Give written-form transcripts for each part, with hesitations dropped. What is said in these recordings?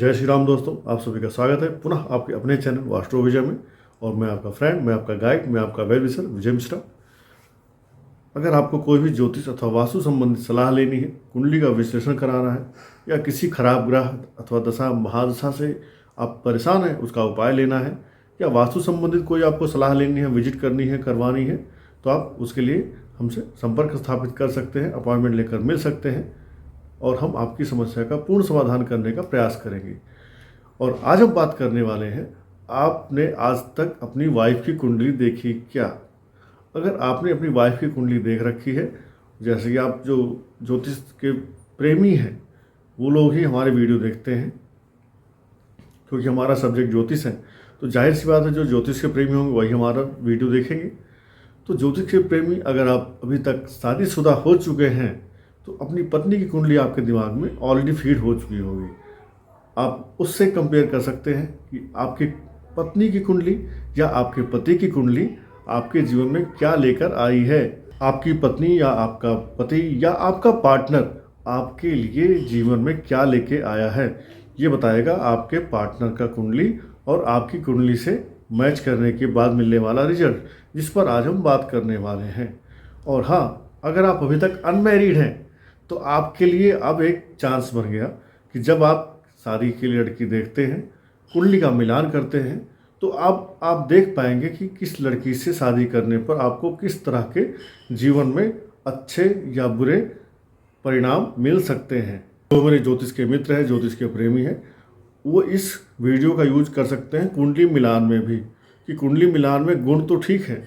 जय श्री राम दोस्तों, आप सभी का स्वागत है पुनः आपके अपने चैनल वास्तु विजय में। और मैं आपका फ्रेंड, मैं आपका गाइड, मैं आपका वेल विशर विजय मिश्रा। अगर आपको कोई भी ज्योतिष अथवा वास्तु संबंधित सलाह लेनी है, कुंडली का विश्लेषण कराना है, या किसी खराब ग्रह अथवा दशा महादशा से आप परेशान हैं उसका उपाय लेना है, या वास्तु संबंधित कोई आपको सलाह लेनी है, विजिट करनी है, करवानी है, तो आप उसके लिए हमसे संपर्क स्थापित कर सकते हैं, अपॉइंटमेंट लेकर मिल सकते हैं और हम आपकी समस्या का पूर्ण समाधान करने का प्रयास करेंगे। और आज हम बात करने वाले हैं, आपने आज तक अपनी वाइफ की कुंडली देखी क्या? अगर आपने अपनी वाइफ की कुंडली देख रखी है, जैसे कि आप जो ज्योतिष के प्रेमी हैं वो लोग ही हमारे वीडियो देखते हैं, क्योंकि हमारा सब्जेक्ट ज्योतिष है, तो जाहिर सी बात है जो ज्योतिष के प्रेमी होंगे वही हमारा वीडियो देखेंगे। तो ज्योतिष के प्रेमी, अगर आप अभी तक शादीशुदा हो चुके हैं तो अपनी पत्नी की कुंडली आपके दिमाग में ऑलरेडी फीड हो चुकी होगी। आप उससे कंपेयर कर सकते हैं कि आपकी पत्नी की कुंडली या आपके पति की कुंडली आपके जीवन में क्या लेकर आई है। आपकी पत्नी या आपका पति या आपका पार्टनर आपके लिए जीवन में क्या लेके आया है, ये बताएगा आपके पार्टनर का कुंडली और आपकी कुंडली से मैच करने के बाद मिलने वाला रिजल्ट, जिस पर आज हम बात करने वाले हैं। और हाँ, अगर आप अभी तक अनमैरिड हैं तो आपके लिए अब एक चांस बन गया कि जब आप शादी के लिए लड़की देखते हैं, कुंडली का मिलान करते हैं, तो आप देख पाएंगे कि किस लड़की से शादी करने पर आपको किस तरह के जीवन में अच्छे या बुरे परिणाम मिल सकते हैं। जो मेरे ज्योतिष के मित्र हैं, ज्योतिष के प्रेमी हैं, वो इस वीडियो का यूज कर सकते हैं कुंडली मिलान में भी, कि कुंडली मिलान में गुण तो ठीक है,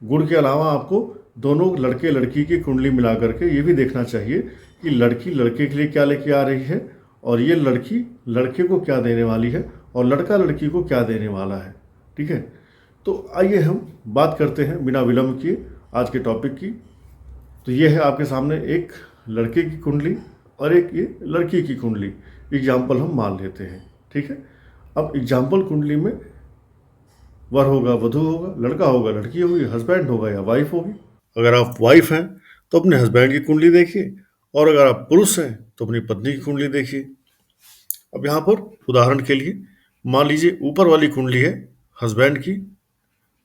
गुण के अलावा आपको दोनों लड़के लड़की की कुंडली मिला करके ये भी देखना चाहिए कि लड़की लड़के के लिए क्या लेके आ रही है और ये लड़की लड़के को क्या देने वाली है और लड़का लड़की को क्या देने वाला है। ठीक है, तो आइए हम बात करते हैं बिना विलंब किए आज के टॉपिक की। तो ये है आपके सामने एक लड़के की कुंडली और एक ये लड़की की कुंडली। एग्जाम्पल हम मान लेते हैं, ठीक है। अब एग्जाम्पल कुंडली में वर होगा, वधू होगा, लड़का होगा, लड़की होगी, हस्बैंड होगा या वाइफ होगी। अगर आप वाइफ हैं तो अपने हस्बैंड की कुंडली देखिए, और अगर आप पुरुष हैं तो अपनी पत्नी की कुंडली देखिए। अब यहाँ पर उदाहरण के लिए मान लीजिए ऊपर वाली कुंडली है हस्बैंड की,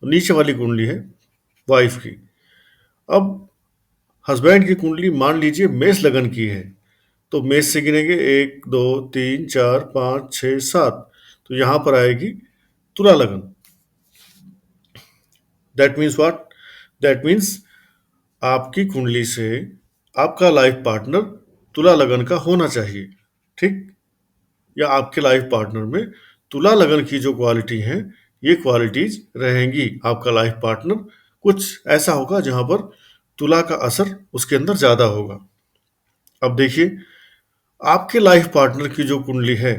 नीचे वाली कुंडली है वाइफ की। अब हस्बैंड की कुंडली मान लीजिए मेष लगन की है, तो मेष से गिनेंगे 1 2 3 4 5 6 7, तो यहाँ पर आएगी तुला लगन। That means what? That means आपकी कुंडली से आपका लाइफ पार्टनर तुला लगन का होना चाहिए, ठीक। या आपके लाइफ पार्टनर में तुला लगन की जो क्वालिटी हैं, ये क्वालिटीज रहेंगी। आपका लाइफ पार्टनर कुछ ऐसा होगा जहां पर तुला का असर उसके अंदर ज्यादा होगा। अब देखिए, आपके लाइफ पार्टनर की जो कुंडली है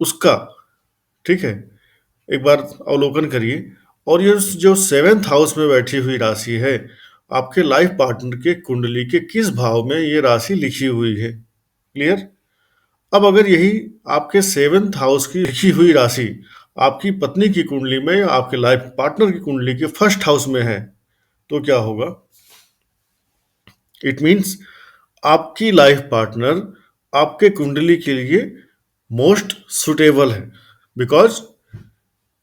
उसका, ठीक है, एक बार अवलोकन करिए। और ये जो 7th हाउस में बैठी हुई राशि है, आपके लाइफ पार्टनर के कुंडली के किस भाव में ये राशि लिखी हुई है। क्लियर? अब अगर यही आपके 7th हाउस की लिखी हुई राशि आपकी पत्नी की कुंडली में या आपके लाइफ पार्टनर की कुंडली के 1st हाउस में है, तो क्या होगा? इट मीन्स आपकी लाइफ पार्टनर आपके कुंडली के लिए मोस्ट सुटेबल है, बिकॉज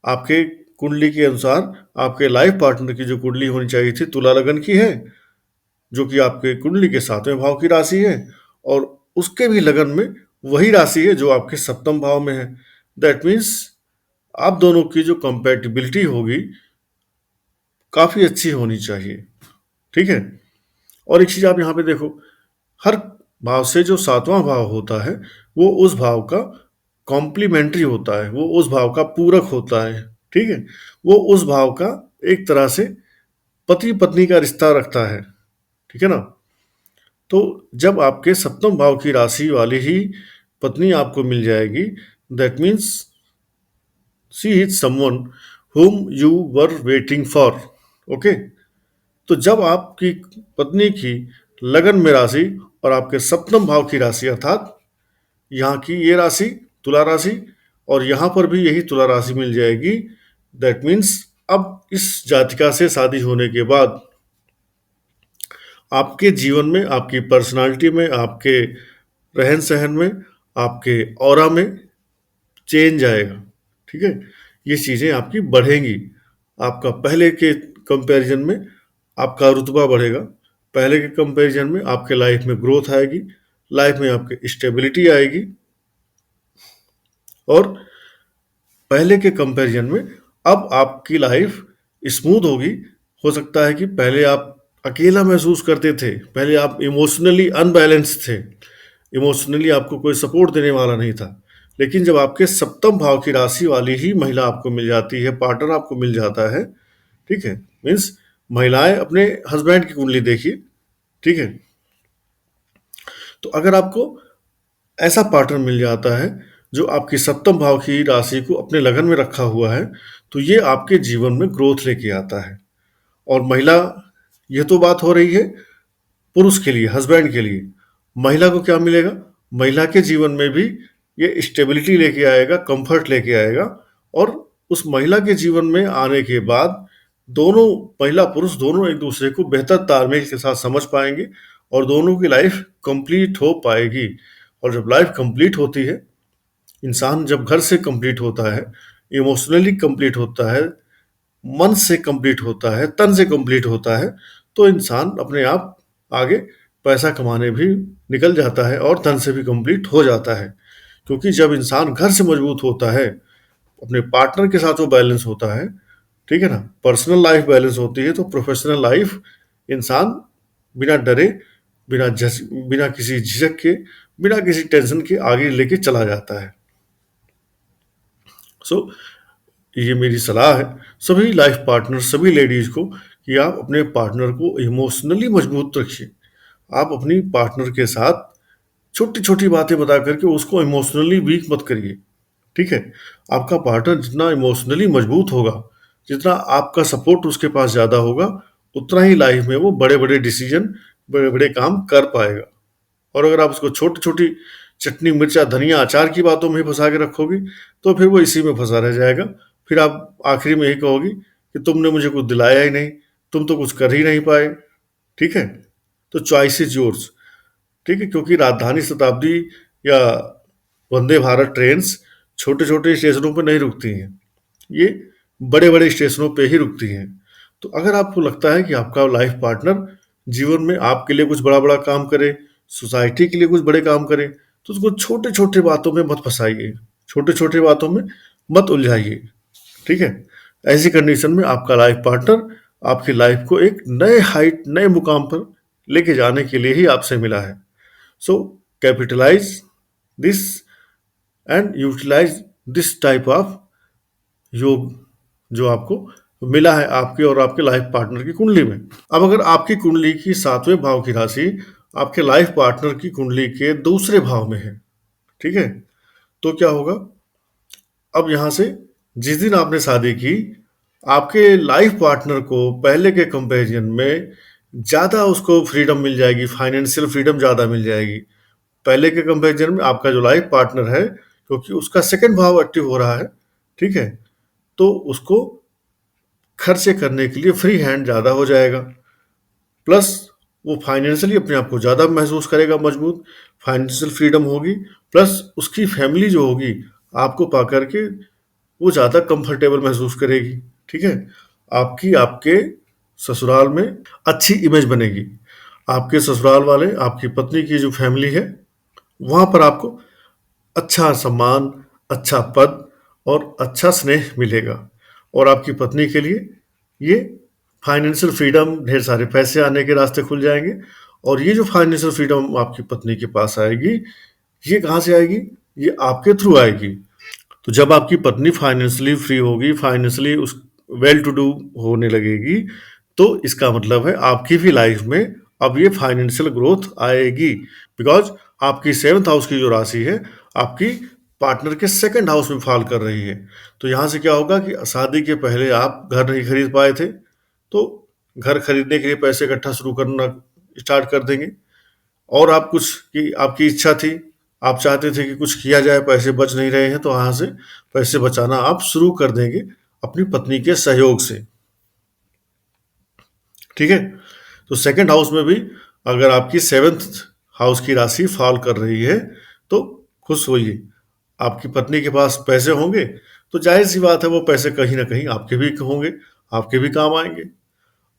आपके कुंडली के अनुसार आपके लाइफ पार्टनर की जो कुंडली होनी चाहिए थी तुला लगन की है, जो कि आपके कुंडली के 7वें भाव की राशि है, और उसके भी लगन में वही राशि है जो आपके 7म भाव में है। दैट मीन्स आप दोनों की जो कंपैटिबिलिटी होगी काफ़ी अच्छी होनी चाहिए, ठीक है। और एक चीज़ आप यहाँ पे देखो, हर भाव से जो 7वां भाव होता है वो उस भाव का कॉम्प्लीमेंट्री होता है, वो उस भाव का पूरक होता है, ठीक है। वो उस भाव का एक तरह से पति पत्नी का रिश्ता रखता है, ठीक है ना। तो जब आपके 7वें भाव की राशि वाली ही पत्नी आपको मिल जाएगी, that means she is someone whom you were waiting for, okay. तो जब आपकी पत्नी की लगन में राशि और आपके 7वें भाव की राशि, अर्थात यहाँ की ये राशि तुला राशि और यहाँ पर भी यही तुला राशि मिल जाएगी, दैट मीन्स अब इस जातिका से शादी होने के बाद आपके जीवन में, आपकी पर्सनालिटी में, आपके रहन सहन में, आपके ऑरा में चेंज आएगा, ठीक है। ये चीज़ें आपकी बढ़ेंगी, आपका पहले के कंपैरिजन में आपका रुतबा बढ़ेगा, पहले के कंपैरिजन में आपके लाइफ में ग्रोथ आएगी, लाइफ में आपके स्टेबिलिटी आएगी, और पहले के कंपैरिजन में अब आपकी लाइफ स्मूथ होगी। हो सकता है कि पहले आप अकेला महसूस करते थे, पहले आप इमोशनली अनबैलेंस्ड थे, इमोशनली आपको कोई सपोर्ट देने वाला नहीं था, लेकिन जब आपके सप्तम भाव की राशि वाली ही महिला आपको मिल जाती है, पार्टनर आपको मिल जाता है, ठीक है, मीन्स महिलाएं अपने हस्बैंड की कुंडली देखिए, ठीक है। तो अगर आपको ऐसा पार्टनर मिल जाता है जो आपकी सप्तम भाव की राशि को अपने लगन में रखा हुआ है, तो ये आपके जीवन में ग्रोथ लेके आता है। और महिला, यह तो बात हो रही है पुरुष के लिए, हस्बैंड के लिए। महिला को क्या मिलेगा? महिला के जीवन में भी ये स्टेबिलिटी लेके आएगा, कंफर्ट लेके आएगा, और उस महिला के जीवन में आने के बाद दोनों, महिला पुरुष दोनों एक दूसरे को बेहतर तालमेल के साथ समझ पाएंगे और दोनों की लाइफ कंप्लीट हो पाएगी। और जब लाइफ कंप्लीट होती है, इंसान जब घर से कंप्लीट होता है, इमोशनली कंप्लीट होता है, मन से कंप्लीट होता है, तन से कंप्लीट होता है, तो इंसान अपने आप आगे पैसा कमाने भी निकल जाता है और तन से भी कंप्लीट हो जाता है। क्योंकि जब इंसान घर से मजबूत होता है, अपने पार्टनर के साथ वो बैलेंस होता है, ठीक है ना, पर्सनल लाइफ बैलेंस होती है, तो प्रोफेशनल लाइफ इंसान बिना डरे, बिना किसी झिझक के, बिना किसी टेंशन के आगे लेके चला जाता है। सो ये मेरी सलाह है सभी लाइफ पार्टनर, सभी लेडीज को, कि आप अपने पार्टनर को इमोशनली मजबूत रखिए। आप अपनी पार्टनर के साथ छोटी छोटी बातें बता करके उसको इमोशनली वीक मत करिए, ठीक है। आपका पार्टनर जितना इमोशनली मजबूत होगा, जितना आपका सपोर्ट उसके पास ज़्यादा होगा, उतना ही लाइफ में वो बड़े बड़े डिसीजन, बड़े बड़े काम कर पाएगा। और अगर आप उसको छोटी छोटी चटनी मिर्चा धनिया अचार की बातों में ही फंसा के रखोगी, तो फिर वो इसी में फंसा रह जाएगा। फिर आप आखिरी में यही कहोगी कि तुमने मुझे कुछ दिलाया ही नहीं, तुम तो कुछ कर ही नहीं पाए, ठीक है। तो चॉइस इज योर्स, ठीक है। क्योंकि राजधानी शताब्दी या वंदे भारत ट्रेन्स छोटे छोटे स्टेशनों पर नहीं रुकती हैं, ये बड़े बड़े स्टेशनों पे ही रुकती हैं। तो अगर आपको लगता है कि आपका लाइफ पार्टनर जीवन में आपके लिए कुछ बड़ा बड़ा काम करे, सोसाइटी के लिए कुछ बड़े काम करे, तो उसको छोटे छोटे बातों में मत फंसाइए, छोटे छोटे बातों में मत उलझाइए, ठीक है। ऐसी कंडीशन में आपका लाइफ पार्टनर आपकी लाइफ को एक नए हाइट, नए मुकाम पर लेके जाने के लिए ही आपसे मिला है। So capitalize this and utilize this type of yoga जो आपको मिला है आपके और आपके लाइफ पार्टनर की कुंडली में। अब अगर आपकी कुंडली की 7वें भाव की राशि आपके लाइफ पार्टनर की कुंडली के दूसरे भाव में है, ठीक है, तो क्या होगा? अब यहाँ से जिस दिन आपने शादी की, आपके लाइफ पार्टनर को पहले के कंपैरिजन में ज़्यादा उसको फ्रीडम मिल जाएगी, फाइनेंशियल फ्रीडम ज़्यादा मिल जाएगी। पहले के कंपैरिजन में आपका जो लाइफ पार्टनर है, क्योंकि उसका सेकंड भाव एक्टिव हो रहा है, ठीक है, तो उसको खर्चे करने के लिए फ्री हैंड ज़्यादा हो जाएगा, प्लस वो फाइनेंशियली अपने आप को ज़्यादा महसूस करेगा मजबूत, फाइनेंशियल फ्रीडम होगी, प्लस उसकी फैमिली जो होगी आपको पा करके वो ज़्यादा कंफर्टेबल महसूस करेगी, ठीक है। आपकी आपके ससुराल में अच्छी इमेज बनेगी, आपके ससुराल वाले, आपकी पत्नी की जो फैमिली है, वहाँ पर आपको अच्छा सम्मान, अच्छा पद और अच्छा स्नेह मिलेगा। और आपकी पत्नी के लिए ये फाइनेंशियल फ्रीडम, ढेर सारे पैसे आने के रास्ते खुल जाएंगे। और ये जो फाइनेंशियल फ्रीडम आपकी पत्नी के पास आएगी, ये कहाँ से आएगी? ये आपके थ्रू आएगी। तो जब आपकी पत्नी फाइनेंशियली फ्री होगी, फाइनेंशियली उस वेल टू डू होने लगेगी, तो इसका मतलब है आपकी भी लाइफ में अब ये फाइनेंशियल ग्रोथ आएगी। बिकॉज आपकी 7th हाउस की जो राशि है आपकी पार्टनर के 2nd हाउस में फॉल कर रही है। तो यहाँ से क्या होगा कि शादी के पहले आप घर नहीं खरीद पाए थे, तो घर खरीदने के लिए पैसे इकट्ठा शुरू करना स्टार्ट कर देंगे। और आप कुछ की आपकी इच्छा थी, आप चाहते थे कि कुछ किया जाए, पैसे बच नहीं रहे हैं, तो यहाँ से पैसे बचाना आप शुरू कर देंगे अपनी पत्नी के सहयोग से, ठीक है। तो 2nd हाउस में भी अगर आपकी 7th हाउस की राशि फॉल कर रही है, तो खुश होइए, आपकी पत्नी के पास पैसे होंगे तो जाहिर सी बात है वो पैसे कहीं ना कहीं आपके भी होंगे, आपके भी काम आएंगे।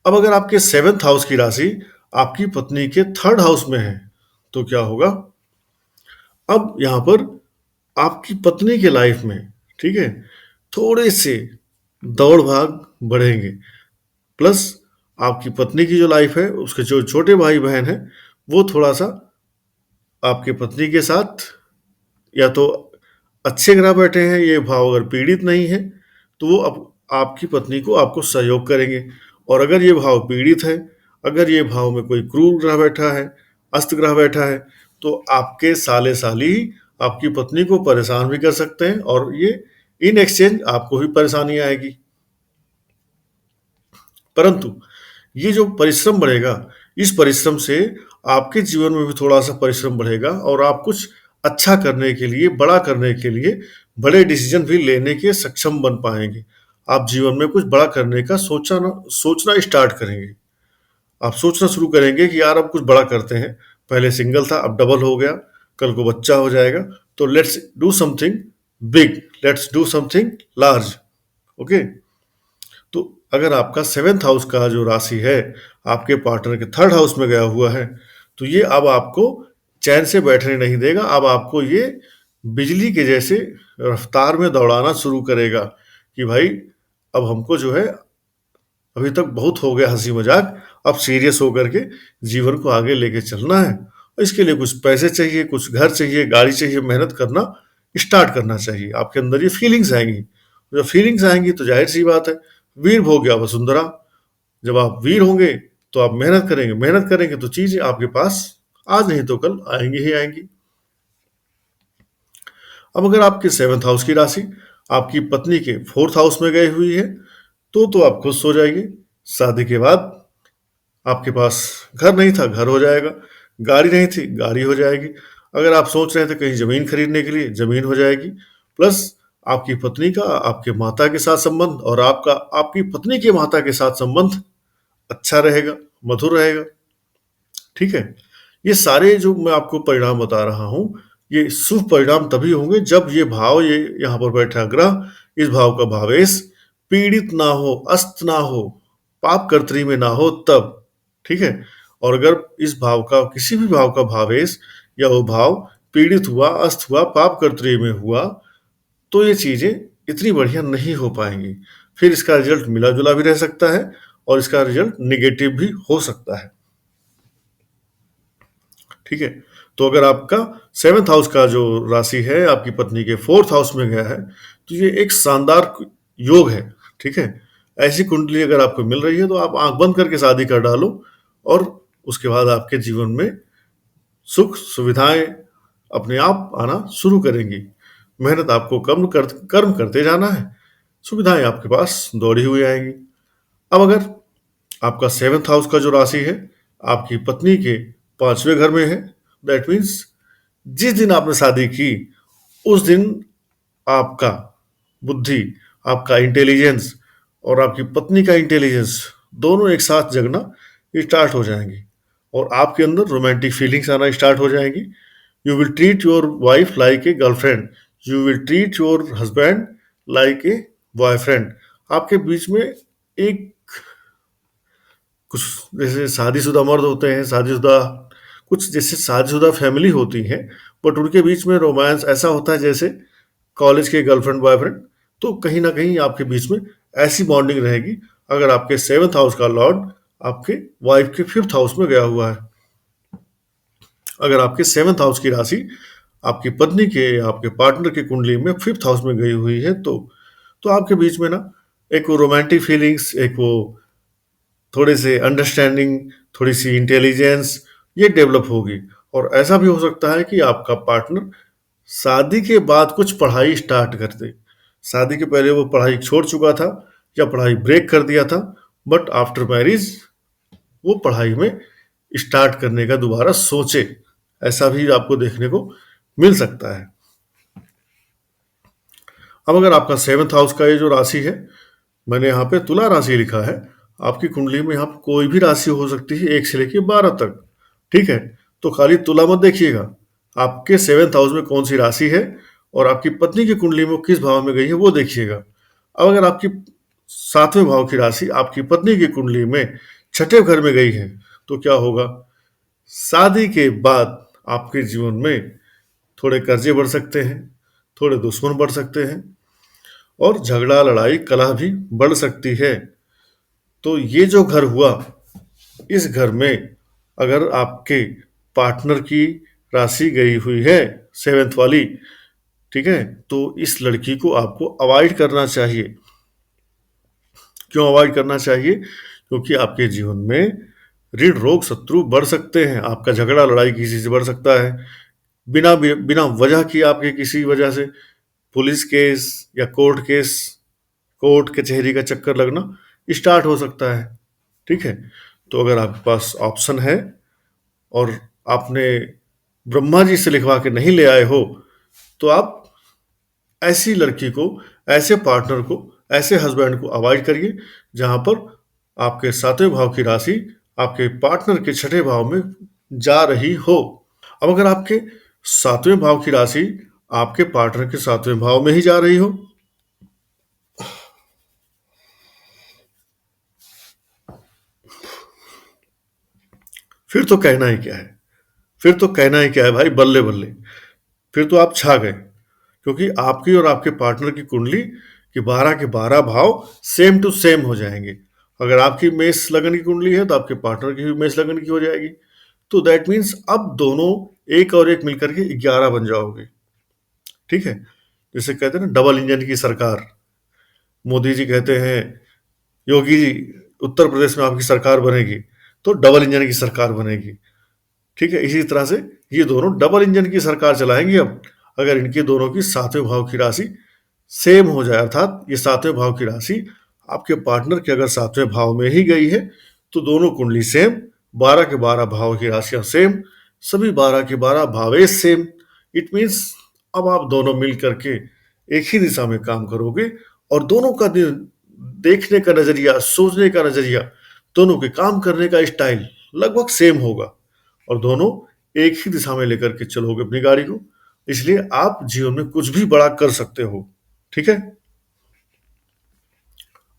अब अगर आपके सेवेंथ हाउस की राशि आपकी पत्नी के थर्ड हाउस में है तो क्या होगा? अब यहां पर आपकी पत्नी के लाइफ में, ठीक है, थोड़े से दौड़ भाग बढ़ेंगे। प्लस आपकी पत्नी की जो लाइफ है उसके जो छोटे भाई बहन हैं वो थोड़ा सा आपके पत्नी के साथ या तो अच्छे ग्रह बैठे हैं, ये भाव अगर पीड़ित नहीं है तो वो आपकी पत्नी को आपको सहयोग करेंगे। और अगर ये भाव पीड़ित है, अगर ये भाव में कोई क्रूर ग्रह बैठा है, अस्त ग्रह बैठा है, तो आपके साले साली आपकी पत्नी को परेशान भी कर सकते हैं और ये इन एक्सचेंज आपको भी परेशानी आएगी। परंतु ये जो परिश्रम बढ़ेगा, इस परिश्रम से आपके जीवन में भी थोड़ा सा परिश्रम बढ़ेगा और आप कुछ अच्छा करने के लिए, बड़ा करने के लिए बड़े डिसीजन भी लेने के सक्षम बन पाएंगे। आप जीवन में कुछ बड़ा करने का सोचना स्टार्ट करेंगे। आप सोचना शुरू करेंगे कि यार अब कुछ बड़ा करते हैं, पहले सिंगल था अब डबल हो गया, कल को बच्चा हो जाएगा, तो let's do something big, let's do something large. Okay, तो अगर आपका सेवेंथ हाउस का जो राशि है आपके पार्टनर के थर्ड हाउस में गया हुआ है तो ये अब आपको चैन से बैठने नहीं देगा। अब आपको ये बिजली के जैसे रफ्तार में दौड़ाना शुरू करेगा कि भाई अब हमको जो है अभी तक बहुत हो गया हंसी मजाक, अब सीरियस होकर के जीवन को आगे लेके चलना है। और इसके लिए कुछ पैसे चाहिए, कुछ घर चाहिए, गाड़ी चाहिए, मेहनत करना स्टार्ट करना चाहिए। आपके अंदर ये फीलिंग्स आएंगी, जब फीलिंग्स आएंगी तो जाहिर सी बात है वीर भोग्य वसुंधरा। जब आप वीर होंगे तो आप मेहनत करेंगे, मेहनत करेंगे तो चीजें आपके पास आज नहीं तो कल आएंगी ही आएंगी। अब अगर आपके सेवंथ हाउस की राशि आपकी पत्नी के फोर्थ हाउस में गई हुई है तो आप खुश हो जाइए। शादी के बाद आपके पास घर नहीं था, घर हो जाएगा, गाड़ी नहीं थी, गाड़ी हो जाएगी, अगर आप सोच रहे थे कहीं जमीन खरीदने के लिए, जमीन हो जाएगी। प्लस आपकी पत्नी का आपके माता के साथ संबंध और आपका आपकी पत्नी के माता के साथ संबंध अच्छा रहेगा, मधुर रहेगा। ठीक है, ये सारे जो मैं आपको परिणाम बता रहा हूं ये शुभ परिणाम तभी होंगे जब ये भाव, ये यहाँ पर बैठा ग्रह, इस भाव का भावेश पीड़ित ना हो, अस्त ना हो, पाप कर्तरी में ना हो तब। ठीक है, और अगर इस भाव का किसी भी भाव का भावेश या वो भाव पीड़ित हुआ, अस्त हुआ, पाप कर्तरी में हुआ तो ये चीजें इतनी बढ़िया नहीं हो पाएंगी। फिर इसका रिजल्ट मिला जुला भी रह सकता है और इसका रिजल्ट निगेटिव भी हो सकता है। ठीक है, तो अगर आपका सेवंथ हाउस का जो राशि है आपकी पत्नी के फोर्थ हाउस में गया है तो ये एक शानदार योग है। ठीक है, ऐसी कुंडली अगर आपको मिल रही है तो आप आंख बंद करके शादी कर डालो और उसके बाद आपके जीवन में सुख सुविधाएं अपने आप आना शुरू करेंगी। मेहनत आपको कर्म करते जाना है, सुविधाएं आपके पास दौड़ी हुई आएंगी। अब अगर आपका सेवंथ हाउस का जो राशि है आपकी पत्नी के पांचवें घर में है, दैट मीन्स जिस दिन आपने शादी की उस दिन आपका बुद्धि, आपका इंटेलिजेंस और आपकी पत्नी का इंटेलिजेंस दोनों एक साथ जगना स्टार्ट हो जाएंगे और आपके अंदर रोमांटिक फीलिंग्स आना स्टार्ट हो जाएंगी। You will treat your wife like a girlfriend, you will treat your husband like a boyfriend. आपके बीच में एक कुछ जैसे शादीशुदा मर्द होते हैं, शादीशुदा कुछ जैसे शादीशुदा फैमिली होती है, बट उनके बीच में रोमांस ऐसा होता है जैसे कॉलेज के गर्लफ्रेंड बॉयफ्रेंड। तो कहीं ना कहीं आपके बीच में ऐसी बॉन्डिंग रहेगी अगर आपके सेवंथ हाउस का लॉर्ड आपके वाइफ के फिफ्थ हाउस में गया हुआ है। अगर आपके सेवंथ हाउस की राशि आपकी पत्नी के, आपके पार्टनर की कुंडली में फिफ्थ हाउस में गई हुई है तो आपके बीच में ना एक वो रोमांटिक फीलिंग्स, एक वो थोड़े से अंडरस्टैंडिंग, थोड़ी सी इंटेलिजेंस ये डेवलप होगी। और ऐसा भी हो सकता है कि आपका पार्टनर शादी के बाद कुछ पढ़ाई स्टार्ट कर दे। शादी के पहले वो पढ़ाई छोड़ चुका था या पढ़ाई ब्रेक कर दिया था, बट आफ्टर मैरिज वो पढ़ाई में स्टार्ट करने का दोबारा सोचे, ऐसा भी आपको देखने को मिल सकता है। अब अगर आपका सेवंथ हाउस का ये जो राशि है, मैंने यहाँ पे तुला राशि लिखा है, आपकी कुंडली में यहाँ पे कोई भी राशि हो सकती है 1 से लेके 12 तक। ठीक है, तो खाली तुला मत देखिएगा, आपके सेवंथ हाउस में कौन सी राशि है और आपकी पत्नी की कुंडली में वो किस भाव में गई है वो देखिएगा। अब अगर आपकी 7वें भाव की राशि आपकी पत्नी की कुंडली में छठे घर में गई है तो क्या होगा? शादी के बाद आपके जीवन में थोड़े कर्जे बढ़ सकते हैं, थोड़े दुश्मन बढ़ सकते हैं और झगड़ा, लड़ाई, कलह भी बढ़ सकती है। तो ये जो घर हुआ, इस घर में अगर आपके पार्टनर की राशि गई हुई है 7th वाली, ठीक है, तो इस लड़की को आपको अवॉइड करना चाहिए। क्यों अवॉइड करना चाहिए? क्योंकि आपके जीवन में ऋण, रोग, शत्रु बढ़ सकते हैं। आपका झगड़ा, लड़ाई किसी से बढ़ सकता है। बिना बिना वजह की आपके किसी वजह से पुलिस केस या कोर्ट केस, कोर्ट कचहरी का चक्कर लगना स्टार्ट हो सकता है। ठीक है, तो अगर आपके पास ऑप्शन है और आपने ब्रह्मा जी से लिखवा के नहीं ले आए हो, तो आप ऐसी लड़की को, ऐसे पार्टनर को, ऐसे हस्बैंड को अवॉइड करिए जहां पर आपके 7वें भाव की राशि आपके पार्टनर के छठे भाव में जा रही हो। अब अगर आपके 7वें भाव की राशि आपके पार्टनर के 7वें भाव में ही जा रही हो, फिर तो कहना ही क्या है, फिर तो कहना ही क्या है भाई, बल्ले बल्ले। फिर तो आप छा गए, क्योंकि आपकी और आपके पार्टनर की कुंडली के 12 के 12 भाव सेम टू सेम हो जाएंगे। अगर आपकी मेष लगन की कुंडली है तो आपके पार्टनर की भी मेष लगन की हो जाएगी। तो दैट मीन्स अब दोनों एक और एक मिलकर के 11 बन जाओगे। ठीक है, जैसे कहते हैं ना, डबल इंजन की सरकार। मोदी जी कहते हैं, योगी जी, उत्तर प्रदेश में आपकी सरकार बनेगी तो डबल इंजन की सरकार बनेगी। ठीक है, इसी तरह से ये दोनों डबल इंजन की सरकार चलाएंगे अब, अगर इनके दोनों की 7वें भाव की राशि सेम हो जाए। अर्थात ये 7वें भाव की राशि आपके पार्टनर के अगर 7वें भाव में ही गई है तो दोनों कुंडली सेम, 12 के 12 भाव की राशियां सेम, सभी 12 के 12 भावेश सेम। इट मीन्स अब आप दोनों मिल करके एक ही दिशा में काम करोगे और दोनों का देखने का नजरिया, सोचने का नजरिया, दोनों के काम करने का स्टाइल लगभग सेम होगा और दोनों एक ही दिशा में लेकर के चलोगे अपनी गाड़ी को। इसलिए आप जीवन में कुछ भी बड़ा कर सकते हो। ठीक है,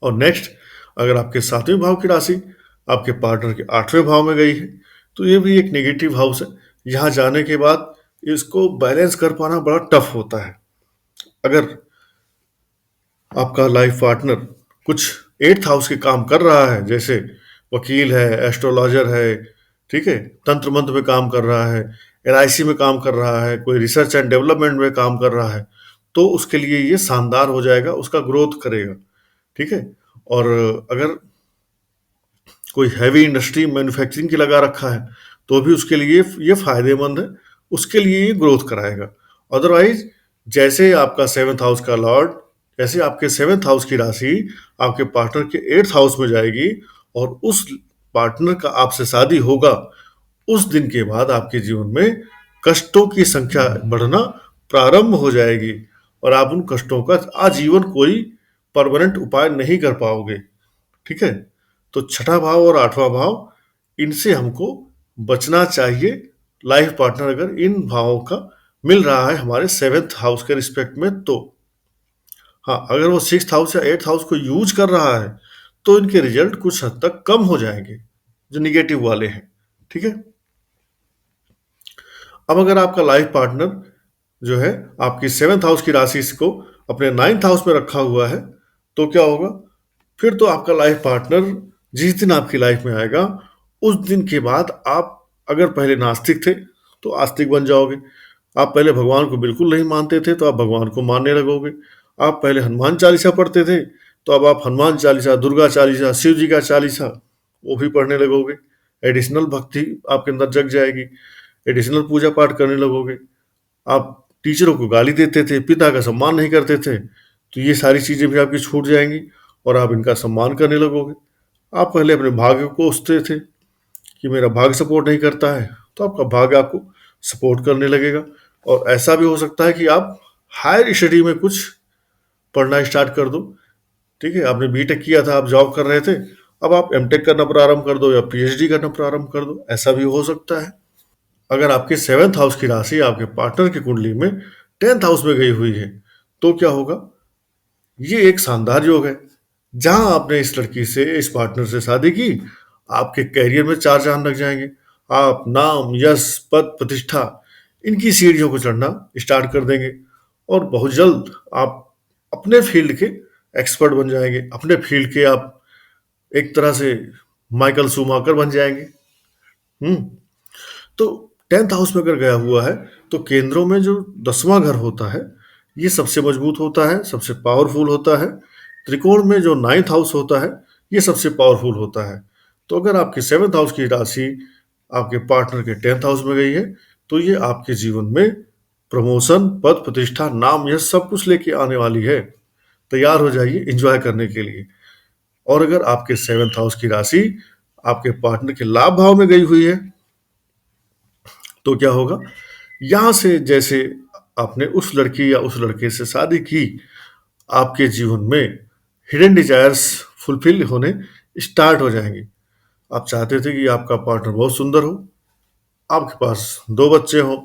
और नेक्स्ट, अगर आपके 7वें भाव की राशि आपके पार्टनर के 8वें भाव में गई है तो ये भी एक नेगेटिव हाउस है। यहाँ जाने के बाद इसको बैलेंस कर पाना बड़ा टफ होता है। अगर आपका लाइफ पार्टनर कुछ 8th हाउस के काम कर रहा है, जैसे वकील है, एस्ट्रोलॉजर है, ठीक है, तंत्र मंत्र में काम कर रहा है, LIC में काम कर रहा है, कोई रिसर्च एंड डेवलपमेंट में काम कर रहा है, तो उसके लिए ये शानदार हो जाएगा, उसका ग्रोथ करेगा। ठीक है, और अगर कोई हैवी इंडस्ट्री मैन्युफैक्चरिंग की लगा रखा है तो भी उसके लिए ये फायदेमंद है, उसके लिए ये ग्रोथ कराएगा। अदरवाइज जैसे आपका 7th हाउस का लॉर्ड, जैसे आपके 7th हाउस की राशि आपके पार्टनर के 8th हाउस में जाएगी और उस पार्टनर का आपसे शादी होगा, उस दिन के बाद आपके जीवन में कष्टों की संख्या बढ़ना प्रारंभ हो जाएगी और आप उन कष्टों का आजीवन कोई परमानेंट उपाय नहीं कर पाओगे। ठीक है, तो छठा भाव और 8वां भाव, इनसे हमको बचना चाहिए। लाइफ पार्टनर अगर इन भावों का मिल रहा है हमारे 7th हाउस के रिस्पेक्ट में तो। हाँ, अगर वो 6th हाउस या 8th हाउस को यूज कर रहा है तो इनके रिजल्ट कुछ हद तक कम हो जाएंगे, जो निगेटिव वाले हैं। ठीक है, अब अगर आपका लाइफ पार्टनर जो है आपकी 7th हाउस की राशि को अपने 9th हाउस में रखा हुआ है तो क्या होगा? फिर तो आपका लाइफ पार्टनर जिस दिन आपकी लाइफ में आएगा उस दिन के बाद आप अगर पहले नास्तिक थे तो आस्तिक बन जाओगे। आप पहले भगवान को बिल्कुल नहीं मानते थे तो आप भगवान को मानने लगोगे। आप पहले हनुमान चालीसा पढ़ते थे तो अब आप हनुमान चालीसा, दुर्गा चालीसा, शिव जी का चालीसा वो भी पढ़ने लगोगे। एडिशनल भक्ति आपके अंदर जग जाएगी, एडिशनल पूजा पाठ करने लगोगे। आप टीचरों को गाली देते थे, पिता का सम्मान नहीं करते थे, तो ये सारी चीज़ें भी आपकी छूट जाएंगी और आप इनका सम्मान करने लगोगे। आप पहले अपने भाग्य को कोसते थे कि मेरा भाग्य सपोर्ट नहीं करता है, तो आपका भाग्य आपको सपोर्ट करने लगेगा। और ऐसा भी हो सकता है कि आप हायर स्टडी में कुछ पढ़ना स्टार्ट कर दो। ठीक है, आपने बीटेक किया था, आप जॉब कर रहे थे, अब आप एमटेक करना प्रारंभ कर दो या पीएचडी करना प्रारंभ कर दो, ऐसा भी हो सकता है। अगर आपके 7th हाउस की राशि आपके पार्टनर की कुंडली में 10th हाउस में गई हुई है, तो क्या होगा? ये एक शानदार योग है। जहां आपने इस लड़की से, इस पार्टनर से शादी की, आपके करियर में चार चांद लग जाएंगे। आप नाम, यश, पद, प्रतिष्ठा, इनकी सीढ़ियों को चढ़ना स्टार्ट कर देंगे और बहुत जल्द आप अपने फील्ड के एक्सपर्ट बन जाएंगे। अपने फील्ड के आप एक तरह से माइकल शूमाकर बन जाएंगे। हम्म तो 10th हाउस में अगर गया हुआ है, तो केंद्रों में जो 10वां घर होता है, ये सबसे मजबूत होता है, सबसे पावरफुल होता है। त्रिकोण में जो 9th हाउस होता है, ये सबसे पावरफुल होता है। तो अगर आपकी 7th हाउस की राशि आपके पार्टनर के 10th हाउस में गई है, तो ये आपके जीवन में प्रमोशन, पद, प्रतिष्ठा, नाम, यह सब कुछ लेके आने वाली है। तैयार हो जाइए एंजॉय करने के लिए। और अगर आपके 7th हाउस की राशि आपके पार्टनर के लाभ भाव में गई हुई है, तो क्या होगा? यहां से जैसे आपने उस लड़की या उस लड़के से शादी की, आपके जीवन में हिडन डिजायर्स फुलफिल होने स्टार्ट हो जाएंगे। आप चाहते थे कि आपका पार्टनर बहुत सुंदर हो, आपके पास 2 बच्चे हों,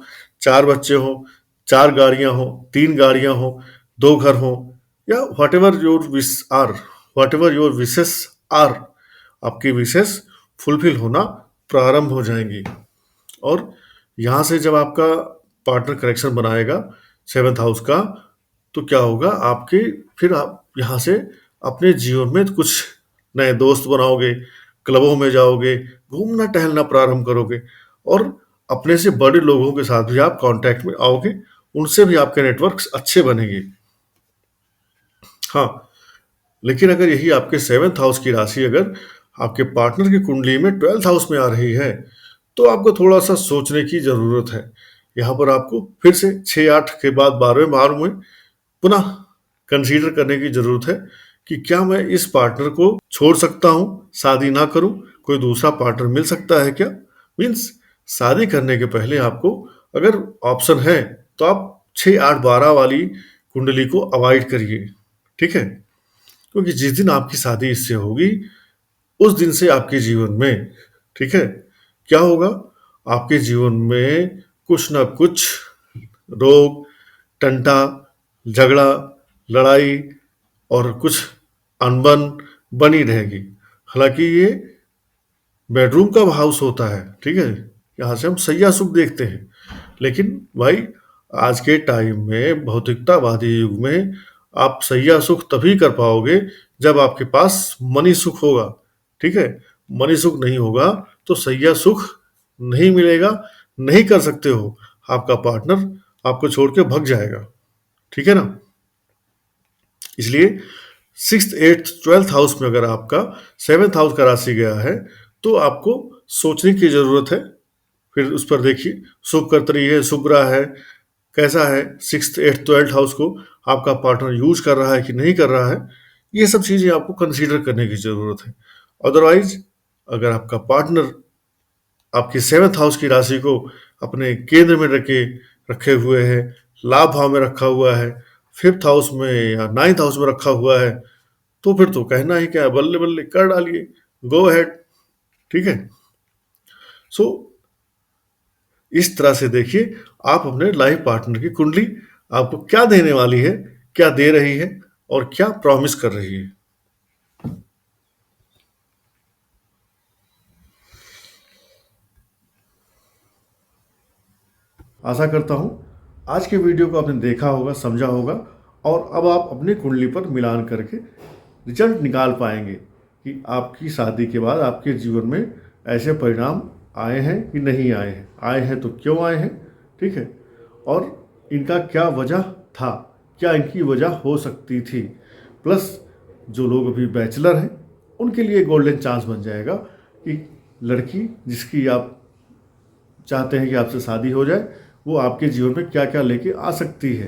4 बच्चे हों, 4 गाड़ियां हों, 3 गाड़ियां हों, 2 घर हों, या whatever your wishes are, आपकी विशेष फुलफिल होना प्रारंभ हो जाएंगी। और यहाँ से जब आपका पार्टनर कनेक्शन बनाएगा 7th हाउस का, तो क्या होगा? फिर आप यहाँ से अपने जीवन में कुछ नए दोस्त बनाओगे, क्लबों में जाओगे, घूमना टहलना प्रारंभ करोगे और अपने से बड़े लोगों के साथ भी आप कांटेक्ट में आओगे, उनसे भी आपके नेटवर्क्स अच्छे बनेंगे। हाँ, लेकिन अगर यही आपके 7th हाउस की राशि अगर आपके पार्टनर की कुंडली में 12th हाउस में आ रही है, तो आपको थोड़ा सा सोचने की जरूरत है। यहाँ पर आपको फिर से 6-8 के बाद 12वें भाव में पुनः कंसीडर करने की जरूरत है कि क्या मैं इस पार्टनर को छोड़ सकता हूँ, शादी ना करूँ, कोई दूसरा पार्टनर मिल सकता है क्या? मीन्स शादी करने के पहले आपको अगर ऑप्शन है, तो आप 6-8-12 वाली कुंडली को अवॉइड करिए, ठीक है? क्योंकि जिस दिन आपकी शादी इससे होगी, उस दिन से आपके जीवन में, ठीक है, क्या होगा? आपके जीवन में कुछ ना कुछ रोग, टंटा, झगड़ा, लड़ाई और कुछ अनबन बनी रहेगी। हालांकि ये बेडरूम का हाउस होता है, ठीक है, यहाँ से हम सैया सुख देखते हैं। लेकिन भाई, आज के टाइम में भौतिकतावादी युग में आप सैया सुख तभी कर पाओगे जब आपके पास मनी सुख होगा, ठीक है? मनी सुख नहीं होगा तो सैया सुख नहीं मिलेगा, नहीं कर सकते हो। आपका पार्टनर आपको छोड़ के भग जाएगा, ठीक है ना? इसलिए 6th, 8th, 12th हाउस में अगर आपका 7th हाउस का राशि गया है, तो आपको सोचने की जरूरत है। फिर उस पर देखिए, शुभ कर्तरी है, शुभ ग्रह है, कैसा है, 6th, 8th, 12th हाउस को आपका पार्टनर यूज कर रहा है कि नहीं कर रहा है, ये सब चीजें आपको कंसीडर करने की जरूरत है। अदरवाइज अगर आपका पार्टनर आपकी 7th हाउस की राशि को अपने केंद्र में रखे हुए है, लाभ भाव में रखा हुआ है, 5th हाउस में या 9th हाउस में रखा हुआ है, तो फिर तो कहना ही क्या है, बल्ले बल्ले कर डालिए, गो अहेड, ठीक है? सो इस तरह से देखिए, आप अपने लाइफ पार्टनर की कुंडली आपको क्या देने वाली है, क्या दे रही है और क्या प्रॉमिस कर रही है। आशा करता हूँ आज के वीडियो को आपने देखा होगा, समझा होगा और अब आप अपनी कुंडली पर मिलान करके रिजल्ट निकाल पाएंगे कि आपकी शादी के बाद आपके जीवन में ऐसे परिणाम आए हैं कि नहीं आए हैं, आए हैं तो क्यों आए हैं, ठीक है, और इनका क्या वजह था, क्या इनकी वजह हो सकती थी। प्लस जो लोग अभी बैचलर हैं, उनके लिए गोल्डन चांस बन जाएगा कि लड़की जिसकी आप चाहते हैं कि आपसे शादी हो जाए, वो आपके जीवन में क्या क्या लेके आ सकती है।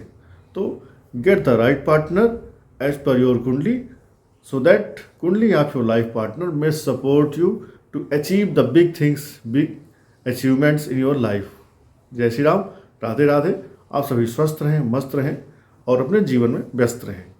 तो get the right partner as per your kundli, so that kundli of your life partner may support you to achieve the big things, big achievements in your life. जय श्री राम, राधे राधे। आप सभी स्वस्थ रहें, मस्त रहें और अपने जीवन में व्यस्त रहें।